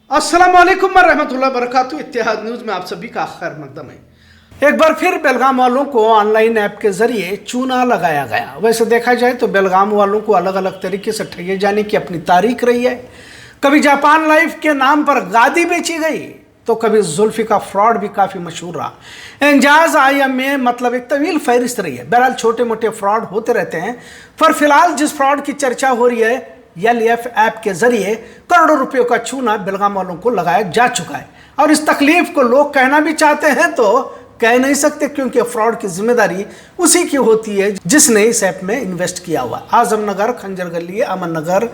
अस्सलाम वालेकुम रहमतुल्लाहि वबरकातुहू। इत्तेहाद न्यूज़ में आप सभी का खैर मकदम है। एक बार फिर बेलगाम वालों को ऑनलाइन ऐप के जरिए चूना लगाया गया। वैसे देखा जाए तो बेलगाम वालों को अलग अलग तरीके से ठगे जाने की अपनी तारीख रही है। कभी जापान लाइफ के नाम पर गादी बेची गई तो कभी जुल्फी का फ्रॉड भी काफ़ी मशहूर रहा। एंजाज आईएम में मतलब एक तवील फहरिस्त रही है। बहरहाल छोटे मोटे फ्रॉड होते रहते हैं, पर फिलहाल जिस फ्रॉड की चर्चा हो रही है LF ऐप के जरिए करोड़ों रुपयों का चूना बेलगाम वालों को लगाया जा चुका है। और इस तकलीफ को लोग कहना भी चाहते हैं तो कह नहीं सकते, क्योंकि फ्रॉड की जिम्मेदारी उसी की होती है जिसने इस ऐप में इन्वेस्ट किया हुआ। आजम नगर, खंजर गली, अमन नगर,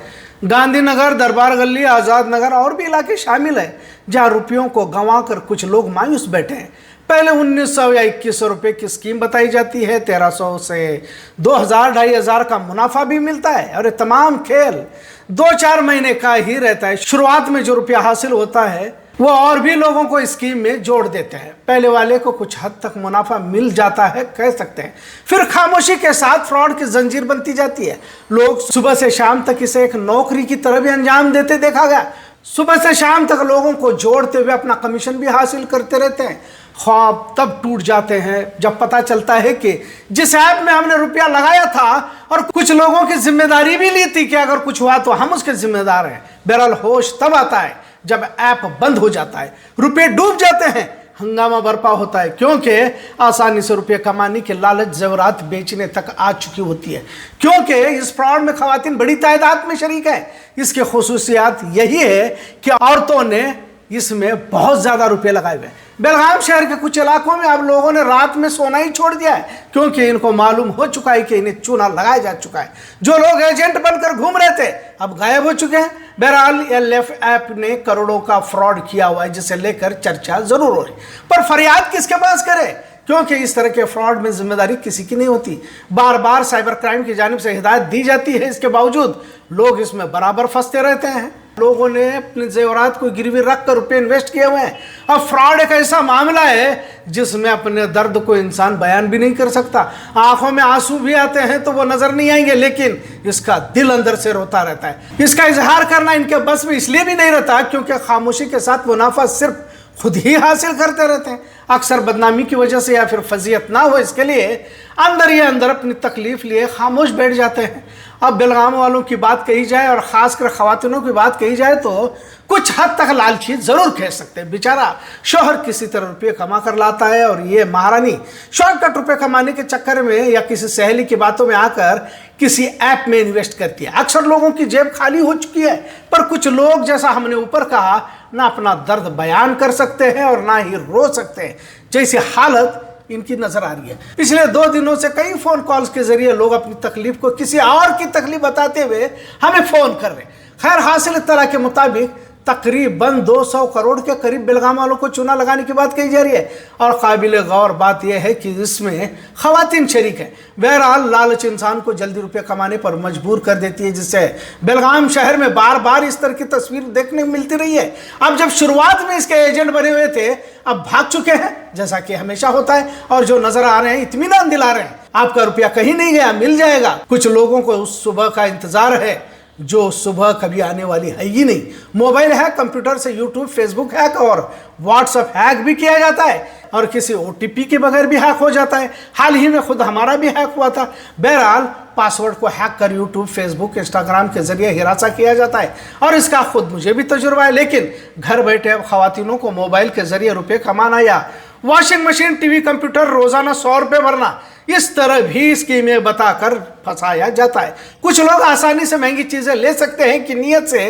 गांधीनगर, दरबार गली, आज़ाद नगर और भी इलाके शामिल है जहां रुपयों को गंवा कर कुछ लोग मायूस बैठे हैं। पहले 1900 या 2100 रुपये की स्कीम बताई जाती है, 1300 से 2000 2500 का मुनाफा भी मिलता है और ये तमाम खेल 2-4 महीने का ही रहता है। शुरुआत में जो रुपया हासिल होता है वो और भी लोगों को स्कीम में जोड़ देते हैं। पहले वाले को कुछ हद तक मुनाफा मिल जाता है कह सकते हैं, फिर खामोशी के साथ फ्रॉड की जंजीर बनती जाती है। लोग सुबह से शाम तक इसे एक नौकरी की तरह भी अंजाम देते देखा गया। सुबह से शाम तक लोगों को जोड़ते हुए अपना कमीशन भी हासिल करते रहते हैं। ख्वाब तब टूट जाते हैं जब पता चलता है कि जिस ऐप में हमने रुपया लगाया था और कुछ लोगों की जिम्मेदारी भी ली थी कि अगर कुछ हुआ तो हम उसके जिम्मेदार हैं। बहरहाल होश तब आता है जब ऐप बंद हो जाता है, रुपये डूब जाते हैं, हंगामा बर्पा होता है, क्योंकि आसानी से रुपये कमाने के लालच जेवरात बेचने तक आ चुकी होती है। क्योंकि इस फ्रॉड में खवातीन बड़ी तादाद में शरीक है। इसके खुसूसियात यही है कि औरतों ने इसमें बहुत ज़्यादा रुपये लगाए हुए हैं। बेलगाम शहर के कुछ इलाकों में अब लोगों ने रात में सोना ही छोड़ दिया है, क्योंकि इनको मालूम हो चुका है कि इन्हें चूना लगाया जा चुका है। जो लोग एजेंट बनकर घूम रहे थे अब गायब हो चुके हैं। बहरहाल LF ऐप ने करोड़ों का फ्रॉड किया हुआ है, जिसे लेकर चर्चा जरूर हो रही, पर फरियाद किसके पास करे, क्योंकि इस तरह के फ्रॉड में जिम्मेदारी किसी की नहीं होती। बार बार साइबर क्राइम की जानिब से हिदायत दी जाती है, इसके बावजूद लोग इसमें बराबर फंसते रहते हैं। लोगों ने अपने जेवरात को गिरवी रख कर रुपये इन्वेस्ट किए हुए हैं। अब फ्रॉड एक ऐसा मामला है जिसमें अपने दर्द को इंसान बयान भी नहीं कर सकता। आंखों में आंसू भी आते हैं तो वो नजर नहीं आएंगे, लेकिन इसका दिल अंदर से रोता रहता है। इसका इजहार करना इनके बस में इसलिए भी नहीं रहता क्योंकि खामोशी के साथ मुनाफा सिर्फ खुद ही हासिल करते रहते हैं। अक्सर बदनामी की वजह से या फिर फजीयत ना हो इसके लिए अंदर ही अंदर अपनी तकलीफ लिए खामोश बैठ जाते हैं। अब बेलगाम वालों की बात कही जाए और ख़ासकर ख़वातीनों की बात कही जाए तो कुछ हद तक लालची ज़रूर कह सकते हैं। बेचारा शोहर किसी तरह रुपये कमा कर लाता है और ये महारानी शॉर्टकट रुपये कमाने के चक्कर में या किसी सहेली की बातों में आकर किसी ऐप में इन्वेस्ट करती है। अक्सर लोगों की जेब खाली हो चुकी है, पर कुछ लोग जैसा हमने ऊपर कहा ना अपना दर्द बयान कर सकते हैं और ना ही रो सकते हैं, जैसी हालत इनकी नजर आ रही है। पिछले 2 दिनों से कई फोन कॉल्स के जरिए लोग अपनी तकलीफ को किसी और की तकलीफ बताते हुए हमें फोन कर रहे हैं। खैर हासिल इत्तला के मुताबिक तकरीबन 200 करोड़ के करीब बेलगाम वालों को चूना लगाने की बात कही जा रही है और काबिल गौर बात यह है कि इसमें खवातीन शरीक है। बहरहाल लालच इंसान को जल्दी रुपये कमाने पर मजबूर कर देती है, जिससे बेलगाम शहर में बार बार इस तरह की तस्वीर देखने को मिलती रही है। अब जब शुरुआत में इसके एजेंट बने हुए थे अब भाग चुके हैं, जैसा कि हमेशा होता है, और जो नजर आ रहे हैं इत्मीनान दिला रहे हैं आपका रुपया कहीं नहीं गया, मिल जाएगा। कुछ लोगों को उस सुबह का इंतजार है जो सुबह कभी आने वाली है ही नहीं। मोबाइल हैक, कंप्यूटर से यूट्यूब, फेसबुक हैक और व्हाट्सएप हैक भी किया जाता है और किसी OTP के बगैर भी हैक हो जाता है। हाल ही में खुद हमारा भी हैक हुआ था। बहरहाल पासवर्ड को हैक कर यूट्यूब, फेसबुक, इंस्टाग्राम के जरिए हिरासा किया जाता है और इसका खुद मुझे भी तजुर्बा है। लेकिन घर बैठे अब खवातीनों को मोबाइल के जरिए रुपये कमाना या वॉशिंग मशीन, टीवी, कंप्यूटर रोजाना 100 रुपये भरना, इस तरह भी स्कीमें बताकर फंसाया जाता है। कुछ लोग आसानी से महंगी चीजें ले सकते हैं कि नीयत से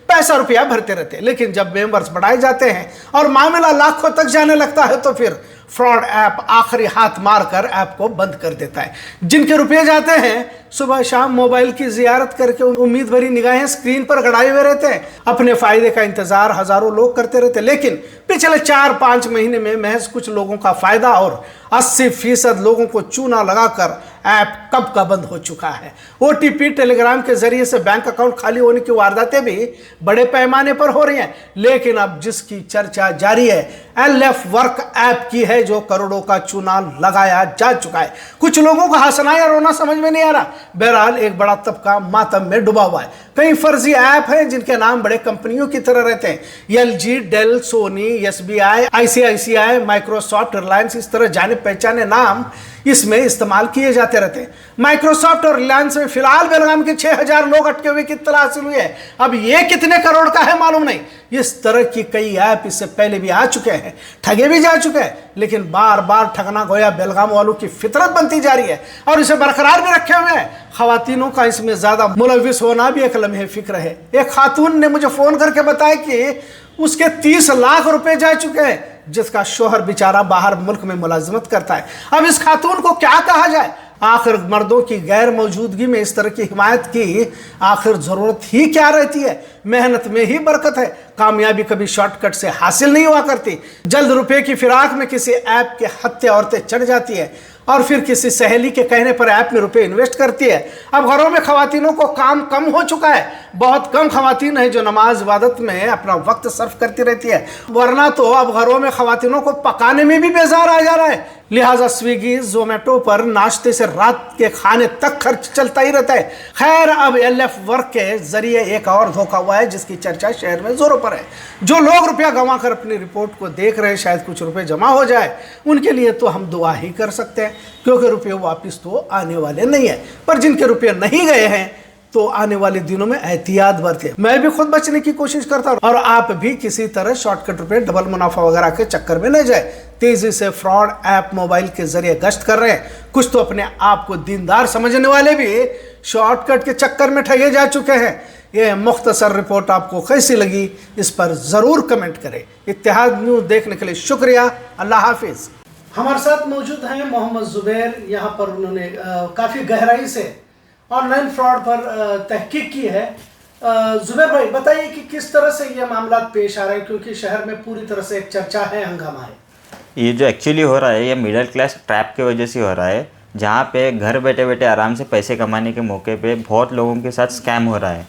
पैसा रुपया भरते रहते हैं, लेकिन जब मेंबर्स बढ़ाए जाते हैं और मामला लाखों तक जाने लगता है तो फिर फ्रॉड ऐप आखिरी हाथ मारकर ऐप को बंद कर देता है। जिनके रुपये जाते हैं सुबह शाम मोबाइल की जियारत करके उम्मीद भरी निगाहें स्क्रीन पर गड़ाए हुए रहते हैं। अपने फायदे का इंतजार हजारों लोग करते रहते हैं, लेकिन पिछले 4-5 महीने में महज कुछ लोगों का फायदा और 80% लोगों को चूना लगाकर ऐप कब का बंद हो चुका है। OTP टेलीग्राम के जरिए से बैंक अकाउंट खाली होने की वारदातें भी बड़े पैमाने पर हो रही हैं, लेकिन अब जिसकी चर्चा जारी है LF वर्क ऐप की है, जो करोड़ों का चूना लगाया जा चुका है। कुछ लोगों को हंसना या रोना समझ में नहीं आ रहा। बहरहाल एक बड़ा तबका मातम में डूबा हुआ है। कई फर्जी ऐप हैं जिनके नाम बड़े कंपनियों की तरह रहते हैं। LG, Dell, Sony, SBI, ICICI, Microsoft, Reliance, इस तरह जाने पहचाने नाम इसमें इस्तेमाल किए जाते रहते हैं। माइक्रोसॉफ्ट और रिलायंस में फिलहाल बेलगाम के 6000 लोग अटके हुए की इत्तला हासिल हुई है। अब ये कितने करोड़ का है मालूम नहीं। इस तरह की कई ऐप इससे पहले भी आ चुके हैं, ठगे भी जा चुके हैं, लेकिन बार बार ठगना गोया बेलगाम वालों की फितरत बनती जा रही है और इसे बरकरार भी रखे हुए हैं। खवातीनों का इसमें ज्यादा मुलविस होना भी एक लम्हे फिक्र है। एक खातून ने मुझे फोन करके बताया कि उसके 30 लाख रुपए जा चुके हैं, जिसका शोहर बेचारा बाहर मुल्क में मुलाजिमत करता है। अब इस खातून को क्या कहा जाए? आखिर मर्दों की गैर मौजूदगी में इस तरह की हिमायत की आखिर जरूरत ही क्या रहती है? मेहनत में ही बरकत है। कामयाबी कभी शॉर्टकट से हासिल नहीं हुआ करती। जल्द रुपए की फिराक में किसी ऐप के हत्या औरतें चढ़ जाती है और फिर किसी सहेली के कहने पर ऐप में रुपए इन्वेस्ट करती है। अब घरों में खवातीनों को काम कम हो चुका है। बहुत कम खवातीन है जो नमाज इबादत में अपना वक्त सर्फ करती रहती है, वरना तो अब घरों में खवातीनों को पकाने में भी बेजार आ जा रहा है। लिहाजा स्विगी, जोमेटो पर नाश्ते से रात के खाने तक खर्च चलता ही रहता है। खैर, अब LF वर्क के जरिए एक और धोखा हुआ है जिसकी चर्चा शहर में जोरों पर है। जो लोग रुपया गंवा कर अपनी रिपोर्ट को देख रहे हैं, शायद कुछ रुपए जमा हो जाए, उनके लिए तो हम दुआ ही कर सकते हैं, क्योंकि रुपये वापस तो आने वाले नहीं है। पर जिनके रुपये नहीं गए हैं तो आने वाले दिनों में एहतियात बरतें। मैं भी खुद बचने की कोशिश करता हूं और आप भी किसी तरह शॉर्टकट रुपए, डबल मुनाफा वगैरह के चक्कर में न जाए। तेजी से फ्रॉड ऐप मोबाइल के जरिए गश्त कर रहे हैं। कुछ तो अपने आप को दीनदार समझने वाले भी शॉर्टकट के चक्कर में ठगे जा चुके हैं। ये मुख्तसर रिपोर्ट आपको कैसी लगी, इस पर जरूर कमेंट करें। इत्तेहाद न्यूज़ देखने के लिए शुक्रिया। अल्लाह हाफिज। हमारे साथ मौजूद हैं मोहम्मद जुबैर। यहाँ पर उन्होंने काफ़ी गहराई से ऑनलाइन फ्रॉड पर तहकीक की है। जुबैर भाई, बताइए कि किस तरह से ये मामला पेश आ रहे हैं, क्योंकि शहर में पूरी तरह से एक चर्चा है, हंगामा है। ये जो एक्चुअली हो रहा है, ये मिडिल क्लास ट्रैप की वजह से हो रहा है, जहाँ पे घर बैठे बैठे आराम से पैसे कमाने के मौके पे बहुत लोगों के साथ स्कैम हो रहा है।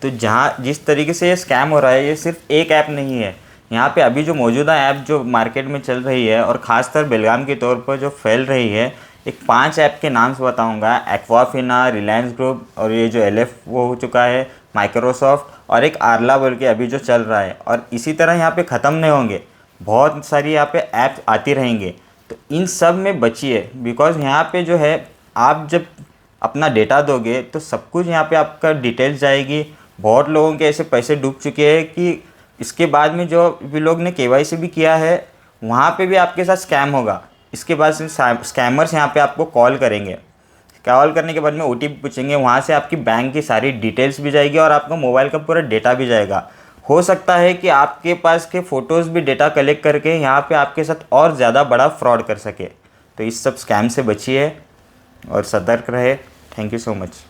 तो जहाँ जिस तरीके से ये स्कैम हो रहा है, ये सिर्फ एक ऐप नहीं है। यहाँ पे अभी जो मौजूदा ऐप जो मार्केट में चल रही है और ख़ासकर बेलगाम के तौर पर जो फैल रही है, एक 5 ऐप के नाम से बताऊँगा। एक्वाफिना, रिलायंस ग्रुप, और ये जो LF वो हो चुका है, माइक्रोसॉफ्ट, और एक आरला बोल के अभी जो चल रहा है। और इसी तरह यहाँ पे ख़त्म नहीं होंगे, बहुत सारी यहाँ पे ऐप्स आती रहेंगे। तो इन सब में बचिए, बिकॉज़ यहाँ पे जो है आप जब अपना डेटा दोगे तो सब कुछ यहाँ पे आपका डिटेल्स जाएगी। बहुत लोगों के ऐसे पैसे डूब चुके हैं कि इसके बाद में जो भी लोग ने KYC भी किया है, वहाँ पे भी आपके साथ स्कैम होगा। इसके बाद स्कैमर्स यहाँ पे आपको कॉल करेंगे। कॉल करने के बाद में OTP पूछेंगे, वहाँ से आपकी बैंक की सारी डिटेल्स भी जाएगी और आपका मोबाइल का पूरा डेटा भी जाएगा। हो सकता है कि आपके पास के फ़ोटोज़ भी डेटा कलेक्ट करके यहाँ पे आपके साथ और ज़्यादा बड़ा फ्रॉड कर सके। तो इस सब स्कैम से बचिए और सतर्क रहे। Thank you so much.